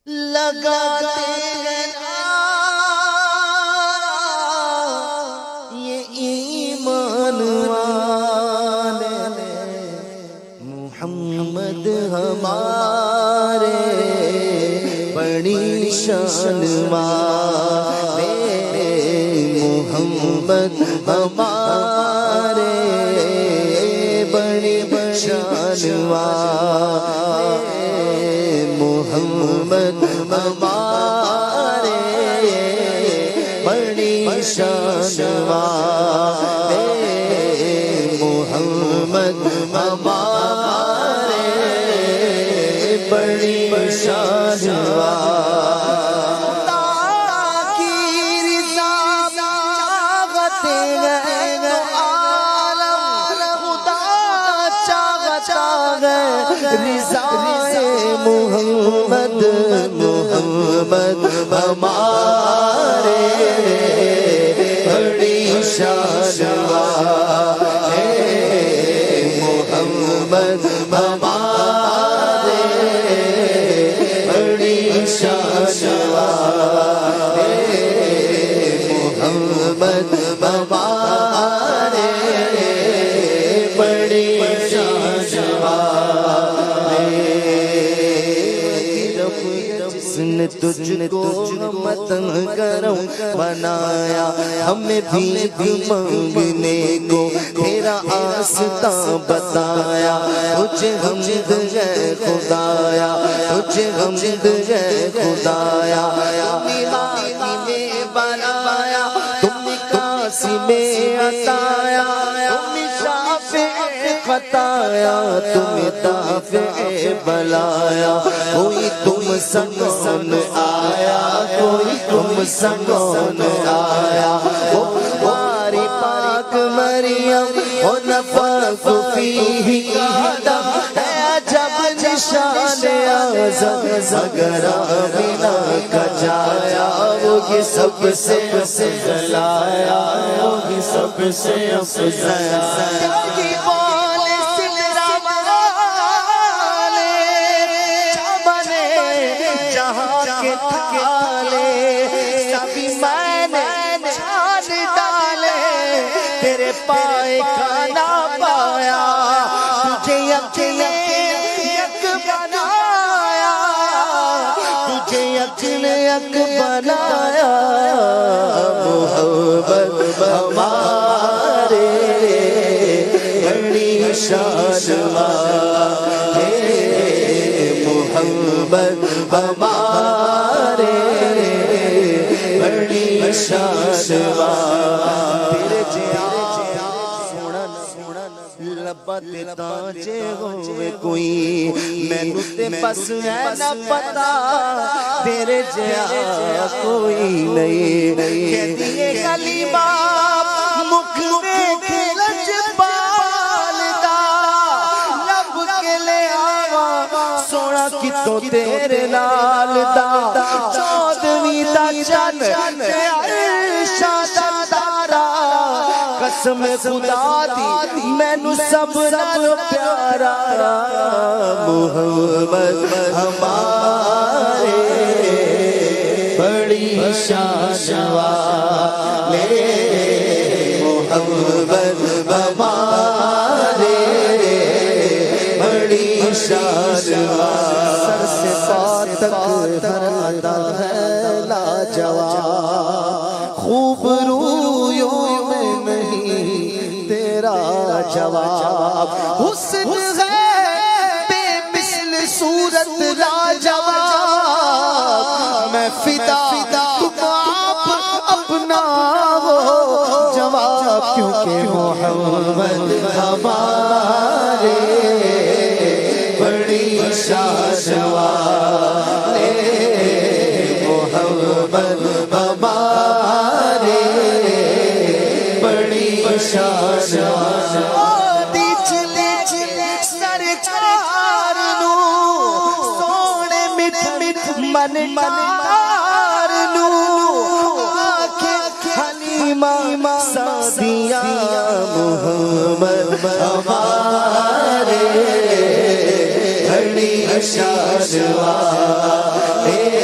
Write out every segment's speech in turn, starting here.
لگاتے ہیں یہ ایمان والے محمد ہمارے بڑی شان والے محمد ہمارے بڑی شان والے محمد ہمارے بڑی شان والے محمد ہمارے بڑی شان رضائے محمد محمد ہمارے بڑی شان والے محمد ہمارے بڑی شان والے محمد ہمارے بڑی شان جس نے تجھ کو متن کرم بنایا ہمیں بھی مانگنے کو تیرا آستاں بتایا تجھے حمد ہے خدایا تجھے حمد ہے خدایا تم نے بنایا تم نے قاسم عطایا تم شافع خطایا تم دافع بلایا کوئی تم سنگ آیا کوئی تم سنگ آیا وہ ہماری پاک مریم وہ نفخ فیہ آدم ہے عجب نشان اعظم اگر آمینہ کا جایا وہ یہ سب سے افضل آیا وہ یہ سب سے افضل آیا سبھی میں نے چھان ڈالے تیرے پائے کھانا پایا تجھے اکیلے یک بنایا تجھے اکیلے یک بنایا محمد ہمارے بڑی شان والے محمد ہمارے بڑی شان والے لبا تے تاجے ہوئے کوئی مینوں تے بس ہے نہ پتا تیرے جیا کوئی نہیں کہتی ہے کلمہ مکھ ویکھے لجپال دا لب کے لے آواں سونا کتوں تیرے لال دا چودھویں دا چن تے عرشاں دا تارا قسم خدا دی مینوں سب نالوں پیارا محمد ہمارے بڑی شان والے محمد ہمارے بڑی شان والے سر سے پا تک ہر ادا ہے لاجواب خوب رویوں میں نہیں تیرا جواب حسن ہے بے مثل صورت لاجواب میں فدا تم آپ اپنا ہو جواب کیونکہ محمد ہمارے بڑی شان والے محمد ہمارے بڑی شان والے چلے سرکار نو سونے مٹھ مٹھ من مار نو آنکھیں حلیمہ سعدیہ محمد ہمارے بڑی شان والے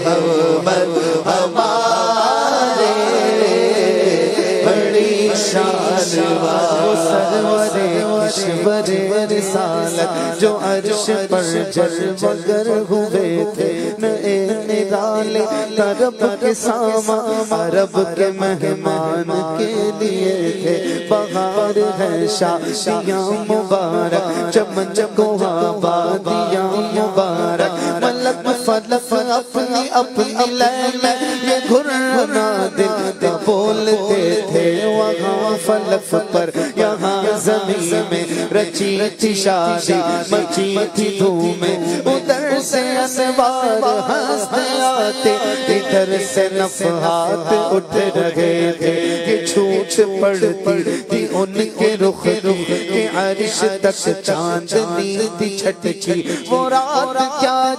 محمد ہمارے بڑی شان والے سرور کشور رسالت جو عرش پر جلوہ گر ہوئے تھے نئے نرالے طرب کے ساما عرب کے مہمان کے لیے تھے بہار ہے شادیاں مبارک چمن کوہا وادیاں مبارک ملک فلک اپنی اپنی لے میں یہ گھرنا دل کا بولتے تھے وہاں فلک پر یہاں زمین میں رچی تھی شادی مچی تھی دھومیں ادھر سے انوار ہنستے آتے ادھر سے نفحات اٹھ رہے تھے کہ چھوٹ پڑتی تھی ان کے رخ کے عرش تک چاندنی تھی چھٹکی وہ رات کیا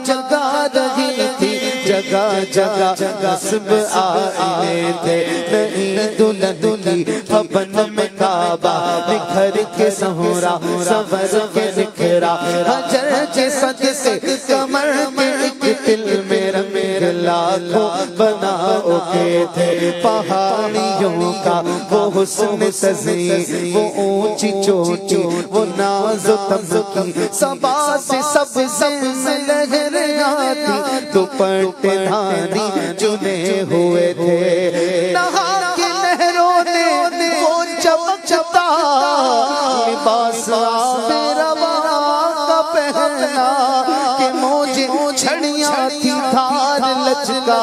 جگا رہی تھی جگہ جگہ نصب آئے تھے نئی دلہن کی بھون میں کعبہ نکھر کے سہرا سور کے نکھرا حجر کے صدقے کمر کے ایک دل میں رنگ لاکھوں بناؤ کے تھے پہاڑیوں کا وہ حسن سزی وہ اونچی چوٹی وہ ناز و تمکی صبا سے سب سے لہر آتی دوپٹے دھانی چنے ہوئے تھے نہا کے نہروں نے وہ چمکتا لباس آب رواں کا پہنا کہ موجیں چھڑیاں تھی دھار لچکا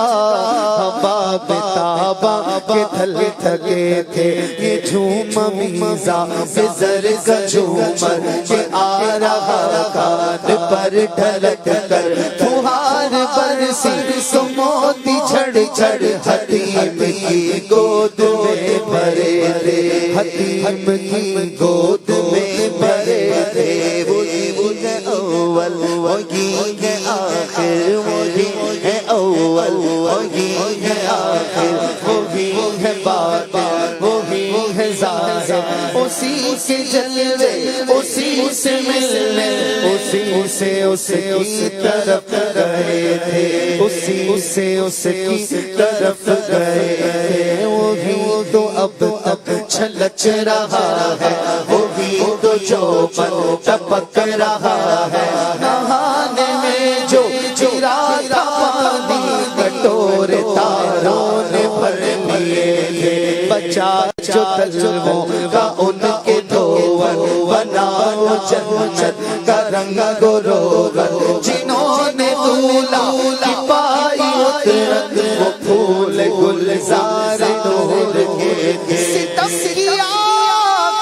حباب تابا کے تھل تھکے تھے یہ جھوم میزا بزر کا جھومر کہ آ رہا کان پر ڈھلک کر پھوہار برسی تو موتی جھڑ جھڑ حتیم کی گود میں بھرے تھے حتیم کی گود میں بھرے تھے وہی ہے اول وہی ہے آخر وہی ہے اول وہی ہے آخر وہی ہے باطن وہی ہے ظاہر اسی کے جلوے اسی سے ملنے اسی سے اس کی طرف گئے تھے اسی سے اس کی طرف گئے تھے وہی تو اب تک چھلچ رہا ہے وہی تو چوپن ٹپک رہا ہے نہانے میں جو چرا تھا پانی کٹورے تاروں نے بھر لیے تھے بچا جو تجربوں کا ان کے دھون بناؤ جنت کا رنگ گروگن جنہوں نے دولا کی پائی اترت وہ پھول گلزار نور کے ستم کیا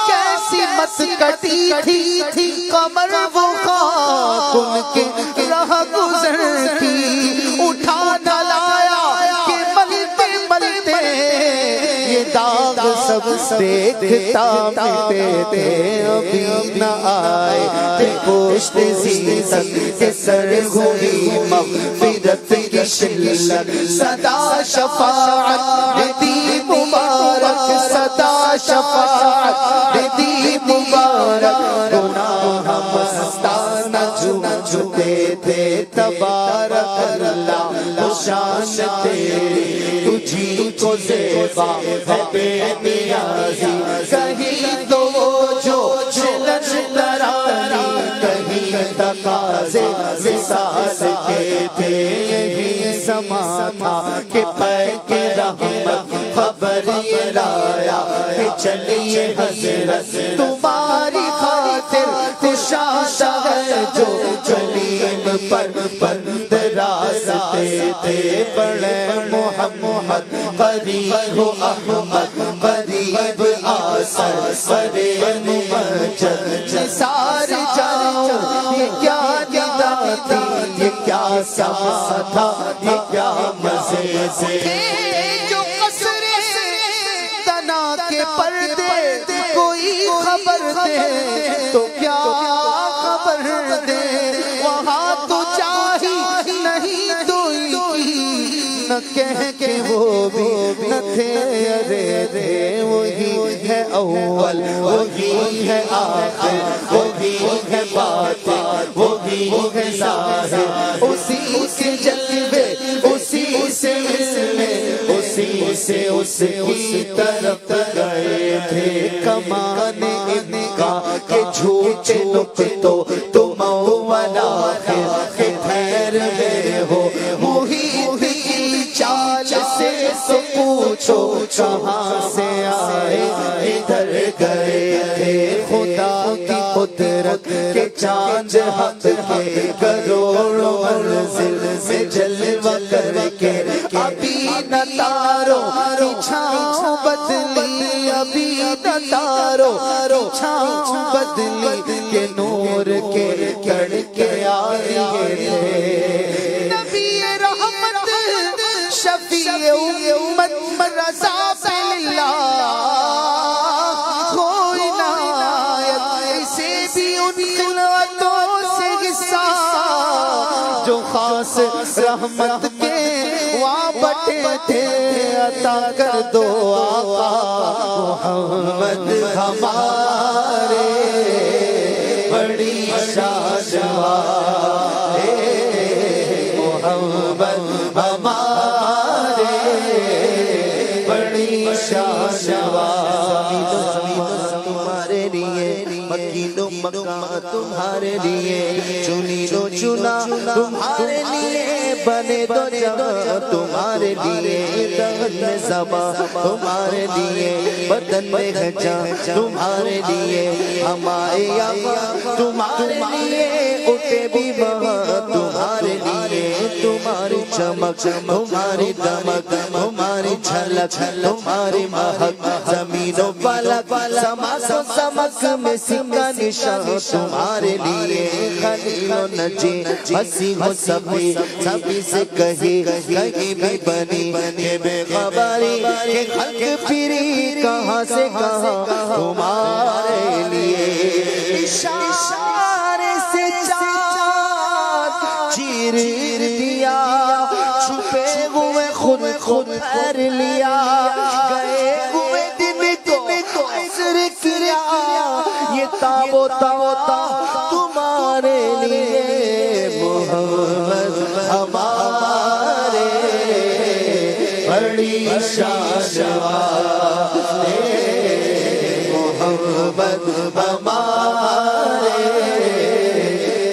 کیسی مت کٹی تھی کمر وہ خاک ان کے راہ گزرتی اٹھا نہ لایا کہ ملتے ملتے یہ داغ سب دیکھتا مٹے تھے ابھی نہ آئے تھے پشت زیزن کے سر ہوئی مغفرت کی شلت صدا شفاعت دی مبارک صدا شفاعت دی مبارک گناہ مستانہ جھومتے تھے تبارک اللہ شان تیری تجھی کو زیبا ہے بے نیازی کہیں تو جو چلن ترانی کہیں تقاضے وصال کے تھے یہی زمان تھا کہ پے کے رحمت خبر یہ لایا کہ چلیے حضرت تمہاری خاطر کشادہ ہے جو جلیم پر بند راستے تھے بڑے محمد قریب ہو احمد قریب آسر بڑے ممجد نثار جاؤ یہ کیا ندا تھی یہ کیا سما تھا یہ کیا مزے سے جو قصر تنا کے پردے کوئی خبر دے تو کیا خبر دے وہاں تو چاہی نہیں تو نہ کہہ کے وہ بھی نہ تھے ارے رے وہی ہے اول وہی ہے آخر وہی ہے باطن وہی ہے ظاہر اسی کے جلوے اسی سے اس کی طرف گئے تھے کمان ان کا کہ جھوٹے نکتوں تم اولا کے دھیر میں ہو وہی چال سے تو پوچھو کہاں سے آئے ادھر گئے تھے خدا کی قدرت کے چاند حق کے کروڑوں منزل میں جلوہ کر کے ابھی نہ تاروں کی چھاؤں بدلی ابھی نہ تاروں کی چھاؤں بدلی کہ نور کے کڑ کے آئے تھے نبی رحمت شفیع امت رضا اللہ کوئی نایت اسے بھی ان خلوتوں سے حصہ جو خاص رحمت کے وہاں بٹے تھے عطا کر دو آقا محمد ہمارے بڑی شان محمد ہمارے بڑی شان تمہارے لیے مکین و مکہ تمہارے لیے چنی لو چنا تمہارے لیے بنے دو جہاں تمہارے لیے دہن زباں تمہارے لیے بدن میں گھچا تمہارے لیے ہمارے یہاں تمہارے لیے اٹھے بھی وہاں تمہارے لیے تمہاری چمک تمہاری دمک تمہاری جھلک تمہاری مہک زمین و فلک سمک میں سنگا نشان تمہارے لیے خلیل و نجی مسیح و سبھی سے کہیں بھی بنی کہ بے خبری کہ خلق پھری کہاں سے کہاں تمہارے لیے اشارے سے چاند چیر دیا چھپے ہوئے خود پھیر لیا گئے ہوئے دن کو عصر کیا یہ تاب و تا تمہارے لیے محمد ہمارے بڑی شان محمد ہمارے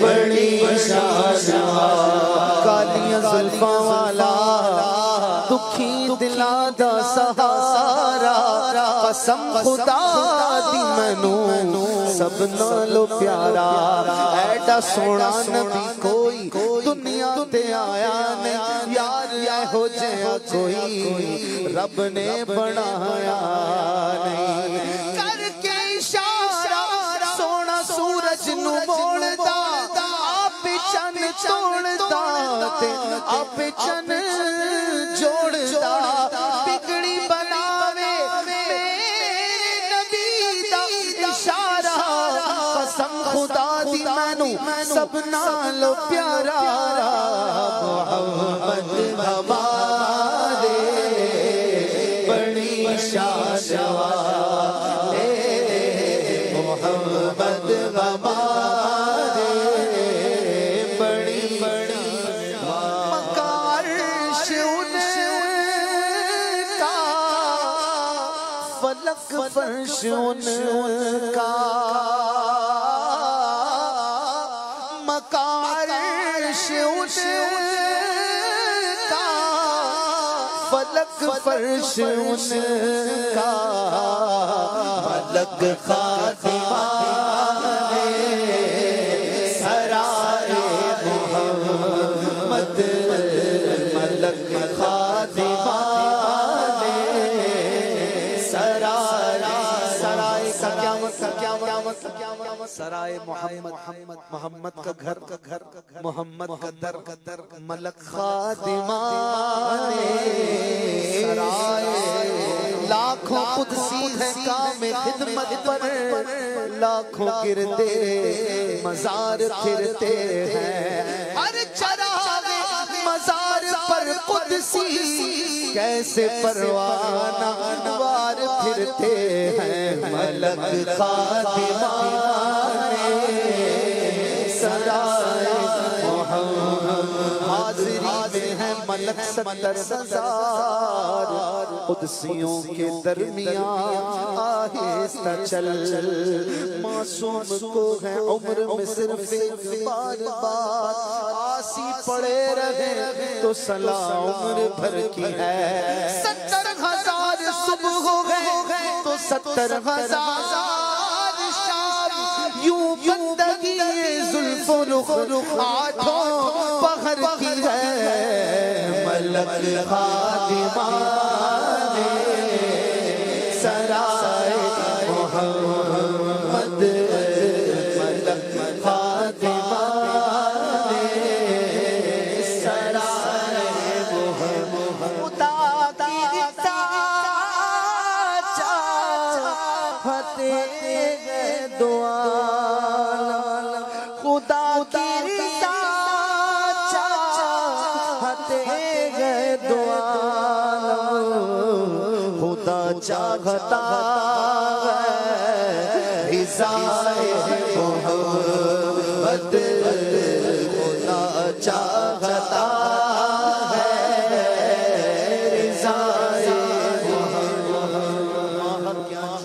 بڑی شان کالیاں زلفاں والا دکھی دلا دا سہارا قسم خدا دی مینوں سب نالوں پیارا ایڈا سونا نبی کوئی دنیا تے آیا نہیں یار ایہو جہا کوئی رب نے بنایا نہیں کر کے اشارہ سونا سورج نو موڑدا آپ چن توڑدا تے آپ چن جوڑدا بگڑی بناوے میرے نبی دا اشارہ قسم خدا دی مینوں سب نالوں پیارا محمد ہمارے بڑی شان محمد ہمارے بڑی مکارش ان کا فلک فرش ان کا مکارش ان کا فلک فرش ان کا ملک خاتمہ سرائے محمد ملک خاتمہ سرائے سرائے محمد کا گھر محمد کا در ملک خادمہ سرائے لاکھوں قدسی ہے کام خدمت پر لاکھوں گردے مزار پھرتے ہیں ہر چراغ مزار پر قدسی کیسے پروانہ انوار پھرتے ہیں ملک خادمہ سرائے محمد حاضری میں ہے ملک 70,000 قدسیوں کے درمیان آہستہ چل معصوم کو ہے عمر میں صرف ایک بار آسی پڑے رہے تو صلاح عمر بھر کی ہے 70,000 صبح ہو گئے تو 70,000 شام یوں بندگی زلف و رخ آٹھوں پہر کی ہے ملک خادمان سرائے محمد ملک خادمان سرائے محمد خدا کی چاہتے دعا خدا کی چاہتے دعا خدا چاہتا ہے رضائے محمد خدا چاہتا ہے رضائے محمد کیا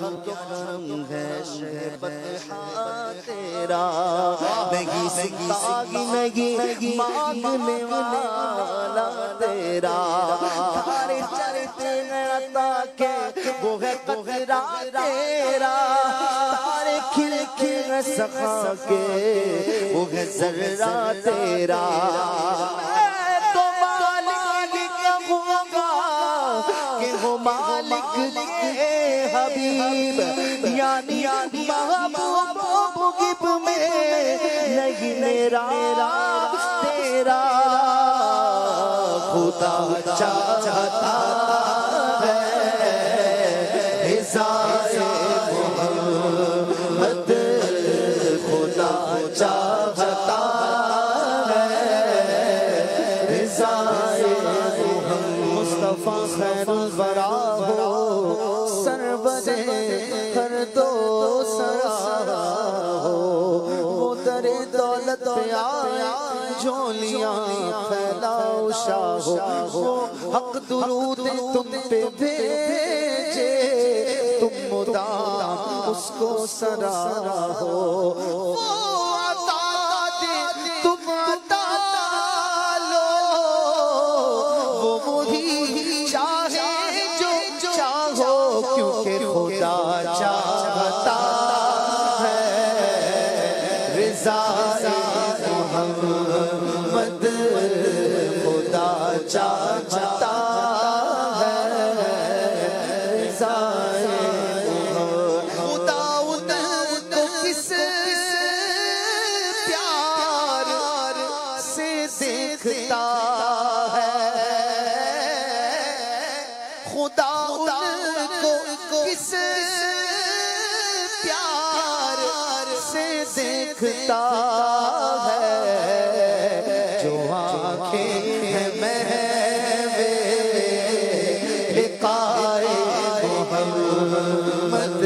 ہے شہبت تیرا نہیں سکتا نہیں مانگنے والا تیرا تارے چلتے عطا کے وہ ہے قطرہ تیرا تارے کھل کھل سخا کے وہ ہے ذرہ تیرا تو مالک کیا ہوگا کہ وہ مالک کے حبیب یعنی محبوب میں نہیں میرا تیرا خدا چاہتا ہے رضائے محمد خدا چاہتا ہے رضائے محمد مصطفیٰ خیر الورا ہو سرور ہر دو سرا ہو وہ در دولت پہ آیا جھولیاں پھیلاؤ شاہ ہو حق درود تم پہ بھیجے تم مدام اس کو سرا ہو وہ عطا دے تم عطا لو وہ وہی چاہے جو چاہو کیونکہ خدا چاہتا ہے رضائے محمد خدا چاہتا ہے رضائے خدا ان کو کس پیار سے دیکھتا ہے خدا ان کو کس پیار سے دیکھتا ہے جو آنکھیں ہیں محوے لقائے محمد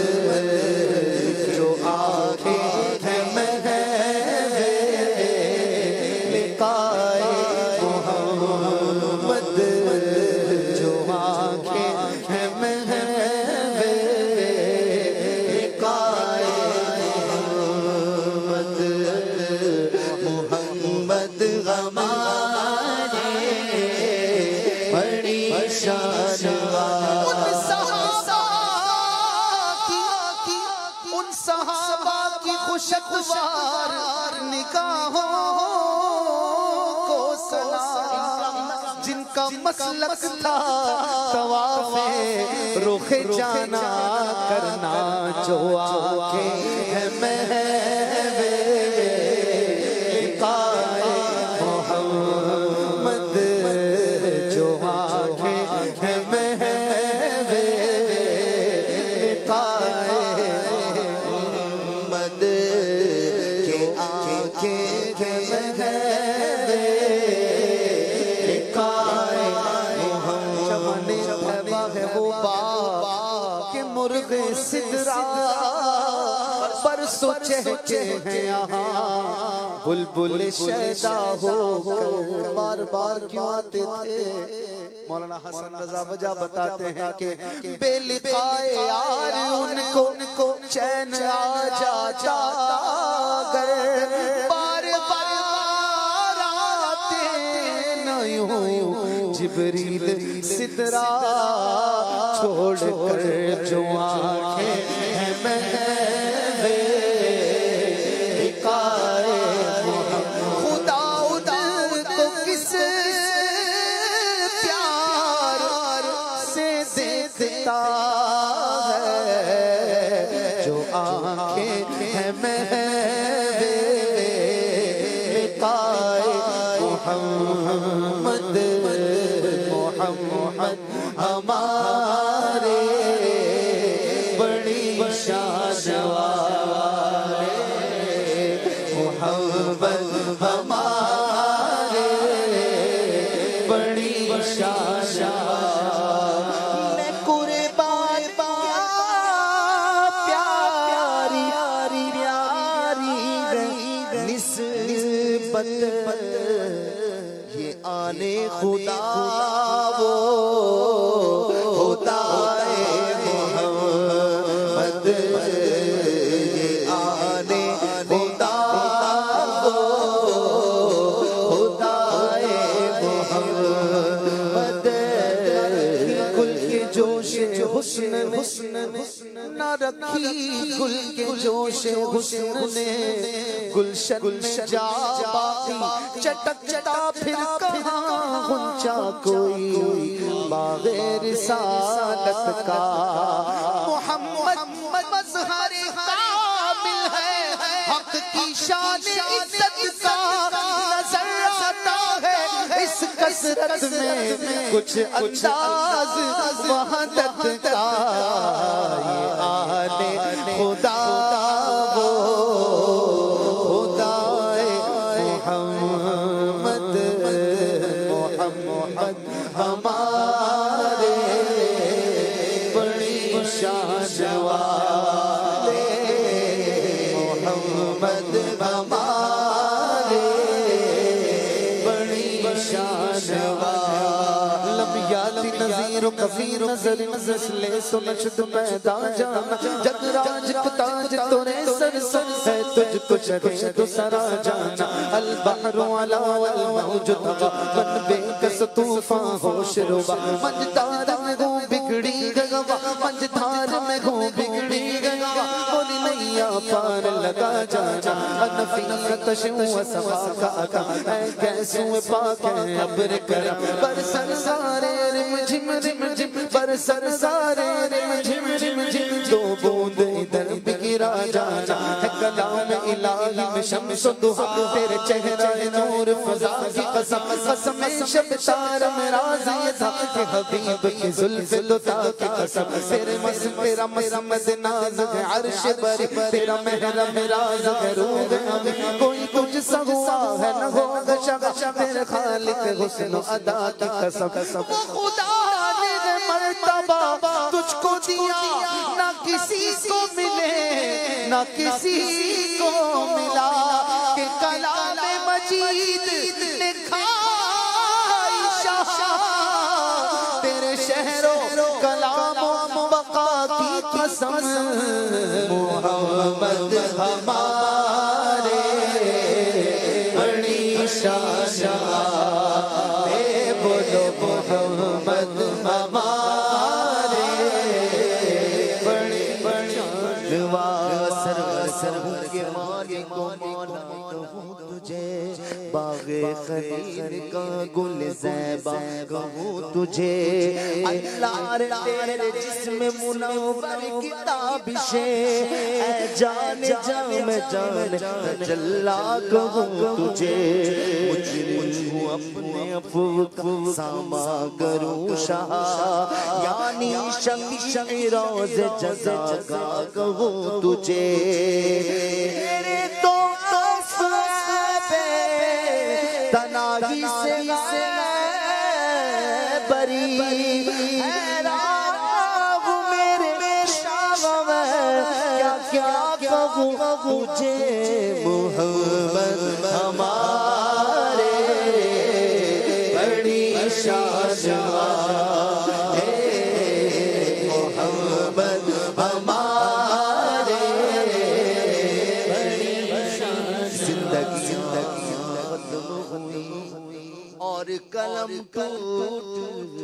جو آنکھیں ہیں محوے لقائے محمد جو آنکھیں ہیں محوے لقائے محمد ہمارے بڑی شان ان صحابہ کی خوشگوار نگاہوں کو سلام جن کا مسلک تھا طواف رخ جانا کرنا جو آنکھیں ہیں محوے لقائے محمد جو آنکھیں ہیں محوے لقائے محمد کے آنکھیں ہیں محوے لقائے محمد چمن طیبہ ہے وہ باغ کہ مرغ سدرا پر سو چہچے ہیں یہاں بلبل شیدا ہو کر بار بار کیوں آتے تھے؟ مولانا حسن رضا وجہ بتاتے ہیں کہ بے لقائے یار ان کو چین آ جاتا گر بار بار آتے نہ یوں جبریل سدرا چھوڑ کر جو آنکھیں ہیں محوے لقائے خدا ان کو کس پیار سے دیکھتا ہے جو آنکھیں ہیں محوے لقائے محمد ہمارے بڑی شان والے محمد ہمارے بڑی شان میں قربان پیاری نسبت یہ آنے خدا وہ ہوتا ہے محمد یہ آنے خدا وہ ہوتا ہے محمد گل کے جوش حسن نہ رکھی گل کے جوش حسن نے گلشن جا باقی چٹکتا پھر کہاں غنچہ کوئی باغ رسالت کا محمد مظہر کامل ہے حق کی شان عزت کا نظر آتا ہے اس کثرت میں کچھ انداز وحدت کا یہ آنے خدا ہمارے بڑی شان والے محمد ہمارے بڑی شان والے لمیاتی نظیر و کفیر نظر نزل سنشد پیدا جانا جگ راج کتاج تونے سر سر ہے تجھ کو چکے تو سرا جانا البحر علا والموج تبا من بے کس طوفان ہوش ربا منجدار میں گوں بگڑی گیا منجدار میں گوں بگڑی گیا بولی نیا پار لگا جانا انفی تشو سفا کا اکا اے کیسو پاک ہے عبر کرم برسر سارے رم جھم رم جھم برسر سارے رم جھم رم جھم دو بوند ادھر بگرا جانا ہے کلام الہی میں شمس و دہا تیرے چہرہ نور فضا کی قسم قسم شب تار میں راضی تھا کہ حبیب کی ظلف لتا کی قسم تیرا مسمد ناز ہے عرش بری تیرا محرم راز ہے روح ہمیں کوئی کچھ سا ہوا ہے نہ ہوگا شگا تیرے خالق حسن و ادا کی قسم وہ خدا نے مرتبہ تجھ کو دیا نہ کسی کو ملے نہ کسی کو ملا کہ کلام مجید نے کھائی شاہ تیرے شہر و کلام و بقا کی قسم محمد ہمارے بڑی شان والے بولو محمد ہمارے بڑی سر کے مالک کو مانا کہوں تجھے باغ خلیل کا گل زیبا کہوں تجھے اللہ تیرے جسم منور کتابشے اے جان جام جان جلا کہوں تجھے مجرم ہوں اپنے افو کا ساما کروں شاہ یعنی شمع روز جزا کا کہوں تجھے تیرے تو تناہی سے بری اے راہ میرے شاہ میں کیا کہوں تجھے محمد بڑی شان والے محمد ہمارے بڑی شان زندگیاں ختم ہوئی اور قلم ٹوٹ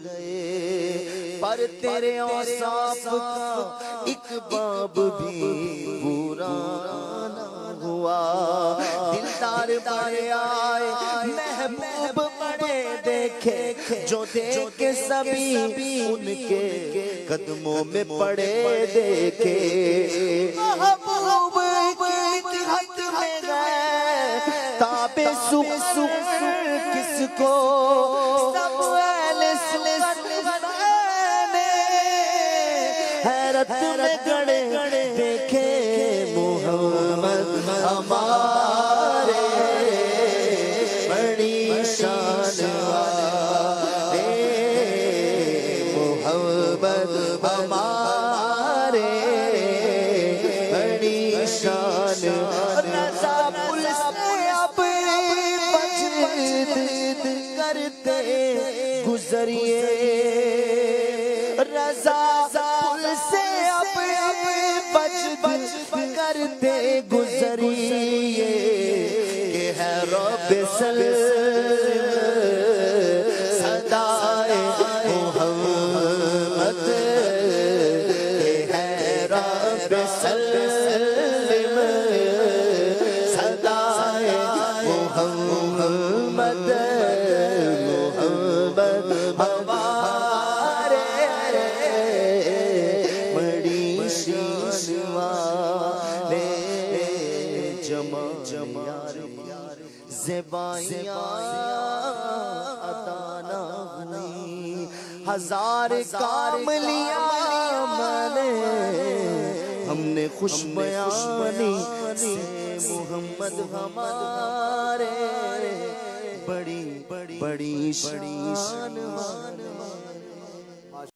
گئے پر تیرے اوصاف کا ایک باب بھی پورا نہ ہوا دلدار بڑے آئے محبوب بڑے دیکھے جو دیکھے سبھی ان کے قدموں میں پڑے دیکھے محبوب کی حد میں گئے تابِ سخ کس کو سب اہل سنت نے حیرت میں گڑے دیکھے محمد ہمارے بڑی شان والے محمد ہمارے بڑی شان رضا پولیس اب بچت کرتے گزریے رضا پولیس اب بچت کرتے گزریے کہ ہے رب صدائے محمد کہ ہے رب صدائے محمد ہمارے بڑی شان والے جمع زبائیاں عطا نہ ہوئی ہزار کام لیا میں نے ہم نے خوش بیانی سے محمد ہمارے بڑی شان والے